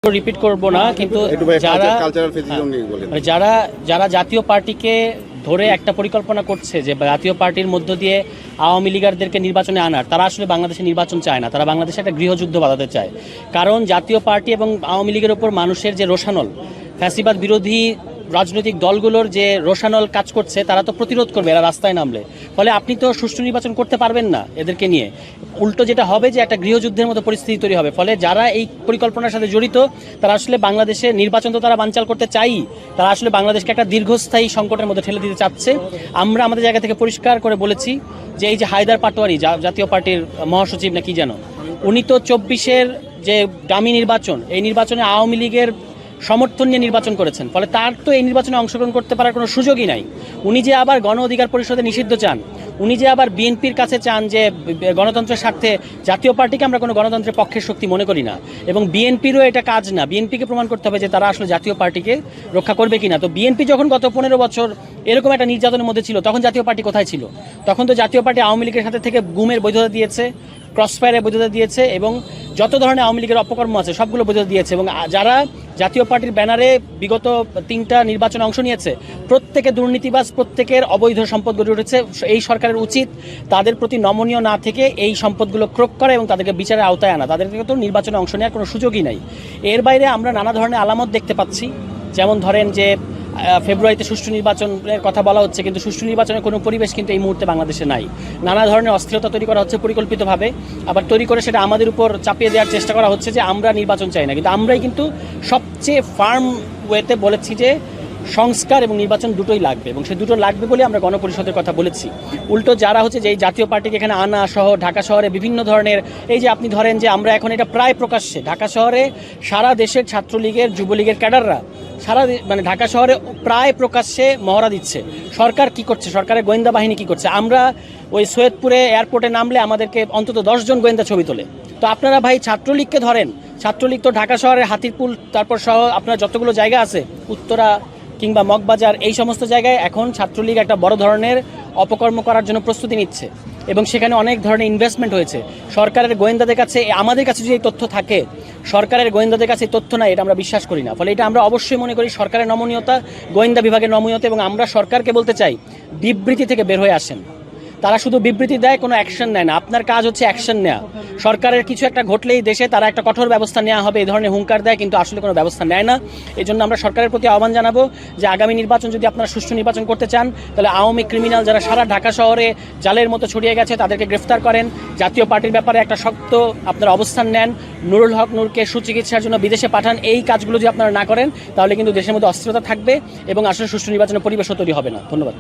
Repeat করব না, কিন্তু যারা যারা জাতীয় পার্টিকে ধরে একটা পরিকল্পনা করছে যে জাতীয় পার্টির মধ্য দিয়ে আওয়ামী লীগারদেরকে নির্বাচনে আনার, তারা আসলে বাংলাদেশে নির্বাচন চায় না, তারা বাংলাদেশে একটা গৃহযুদ্ধ বাঁধাতে চায়। কারণ জাতীয় পার্টি এবং আওয়ামী লীগের ওপর মানুষের যে রোষানল, ফ্যাসিবাদ বিরোধী রাজনৈতিক দলগুলোর যে রোষানল কাজ করছে, তারা তো প্রতিরোধ করবে এরা রাস্তায় নামলে। ফলে আপনি তো সুষ্ঠু নির্বাচন করতে পারবেন না এদেরকে নিয়ে। উল্টো যেটা হবে যে একটা গৃহযুদ্ধের মতো পরিস্থিতি তৈরি হবে। ফলে যারা এই পরিকল্পনার সাথে জড়িত, তারা আসলে বাংলাদেশে নির্বাচন তো তারা বানচাল করতে চাই, তারা আসলে বাংলাদেশকে একটা দীর্ঘস্থায়ী সংকটের মধ্যে ঠেলে দিতে চাচ্ছে। আমরা আমাদের জায়গা থেকে পরিষ্কার করে বলেছি যে এই যে হায়দার পাটোয়ারি জাতীয় পার্টির মহাসচিব না কি যেন, উনি তো 24-এর যে ডামি নির্বাচন, এই নির্বাচনে আওয়ামী লীগের সমর্থন নিয়ে নির্বাচন করেছেন। ফলে তার তো এই নির্বাচনে অংশগ্রহণ করতে পারার কোনো সুযোগই নাই। উনি যে আবার গণ অধিকার পরিষদে নিষিদ্ধ চান, উনি যে আবার বিএনপির কাছে চান যে গণতন্ত্রের স্বার্থে, জাতীয় পার্টিকে আমরা কোনো গণতন্ত্রের পক্ষের শক্তি মনে করি না, এবং বিএনপিরও এটা কাজ না। বিএনপিকে প্রমাণ করতে হবে যে তারা আসলে জাতীয় পার্টিকে রক্ষা করবে কিনা। তো বিএনপি যখন গত 15 বছর এরকম একটা নির্যাতনের মধ্যে ছিল, তখন জাতীয় পার্টি কোথায় ছিল? তখন তো জাতীয় পার্টি আওয়ামী লীগের সাথে থেকে গুমের বৈধতা দিয়েছে, ক্রসফায়ারের বৈধতা দিয়েছে, এবং যত ধরনের আওয়ামী লীগের অপকর্ম আছে সবগুলো বৈধতা দিয়েছে। এবং যারা জাতীয় পার্টির ব্যানারে বিগত 3টা নির্বাচনে অংশ নিয়েছে, প্রত্যেকে দুর্নীতিবাজ, প্রত্যেকের অবৈধ সম্পদ গড়ে উঠেছে। এই সরকারের উচিত তাদের প্রতি নমনীয় না থেকে এই সম্পদগুলো ক্রোক করা এবং তাদেরকে বিচারের আওতায় আনা। তাদেরকে তো নির্বাচনে অংশ নেওয়ার কোনো সুযোগই নাই। এর বাইরে আমরা নানা ধরনের আলামত দেখতে পাচ্ছি, যেমন ধরেন যে ফেব্রুয়ারিতে সুষ্ঠু নির্বাচনের কথা বলা হচ্ছে, কিন্তু সুষ্ঠু নির্বাচনের কোনো পরিবেশ কিন্তু এই মুহূর্তে বাংলাদেশে নাই। নানা ধরনের অস্থিরতা তৈরি করা হচ্ছে পরিকল্পিতভাবে, আবার তৈরি করে সেটা আমাদের উপর চাপিয়ে দেওয়ার চেষ্টা করা হচ্ছে যে আমরা নির্বাচন চাই না। কিন্তু আমরাই কিন্তু সবচেয়ে ফার্ম ওয়েতে বলেছি যে সংস্কার এবং নির্বাচন দুটোই লাগবে, এবং সে দুটো লাগবে বলে আমরা গণপরিষদের কথা বলেছি। উল্টো যারা হচ্ছে যে এই জাতীয় পার্টিকে এখানে আনা সহ ঢাকা শহরে বিভিন্ন ধরনের, এই যে আপনি ধরেন যে আমরা এখন এটা প্রায় প্রকাশ্যে ঢাকা শহরে সারা দেশের ছাত্রলীগের, যুবলীগের ক্যাডাররা ঢাকা শহরে প্রায় প্রকাশ্যে মহড়া দিচ্ছে। সরকার কি করছে? সরকারের গোয়েন্দা বাহিনী কি করছে? আমরা ওই সৈয়দপুরে এয়ারপোর্টে নামলে আমাদেরকে অন্তত 10 জন গোয়েন্দা ছবি তোলে। তো আপনারা ভাই ছাত্রলীগকে ধরেন, ছাত্রলীগ তো ঢাকা শহরের হাতিরপুল, তারপর সহ আপনার যতগুলো জায়গা আছে, উত্তরা কিংবা মগবাজার, এই সমস্ত জায়গায় এখন ছাত্রলীগ একটা বড় ধরনের অপকর্ম করার জন্য প্রস্তুতি নিচ্ছে, এবং সেখানে অনেক ধরনের ইনভেস্টমেন্ট হয়েছে। সরকারের গোয়েন্দাদের কাছে, আমাদের কাছে যদি এই তথ্য থাকে, সরকারের গোয়েন্দাদের কাছে তথ্য নাই, এটা আমরা বিশ্বাস করি না। ফলে এটা আমরা অবশ্যই মনে করি সরকারের নমনীয়তা, গোয়েন্দা বিভাগের নমনীয়তা, এবং আমরা সরকারকে বলতে চাই বিবৃতি থেকে বের হয়ে আসেন। তারা শুধু বিবৃতি দেয়, কোনো অ্যাকশন নেয় না। আপনার কাজ হচ্ছে অ্যাকশন নেওয়া। সরকারের কিছু একটা ঘটলেই দেশে তারা একটা কঠোর ব্যবস্থা নেওয়া হবে এই ধরনের হুঙ্কার দেয়, কিন্তু আসলে কোনো ব্যবস্থা নেয় না। এই জন্য আমরা সরকারের প্রতি আহ্বান জানাবো যে আগামী নির্বাচন যদি আপনারা সুষ্ঠু নির্বাচন করতে চান, তাহলে আওয়ামী ক্রিমিনাল যারা সারা ঢাকা শহরে জালের মতো ছড়িয়ে গেছে তাদেরকে গ্রেফতার করেন। জাতীয় পার্টির ব্যাপারে একটা শক্ত আপনারা অবস্থান নেন। নুরুল হক নূরকে সুচিকিৎসার জন্য বিদেশে পাঠান। এই কাজগুলো যদি আপনারা না করেন, তাহলে কিন্তু দেশের মধ্যে অস্থিরতা থাকবে এবং আসলে সুষ্ঠু নির্বাচনের পরিবেশও তৈরি হবে না। ধন্যবাদ।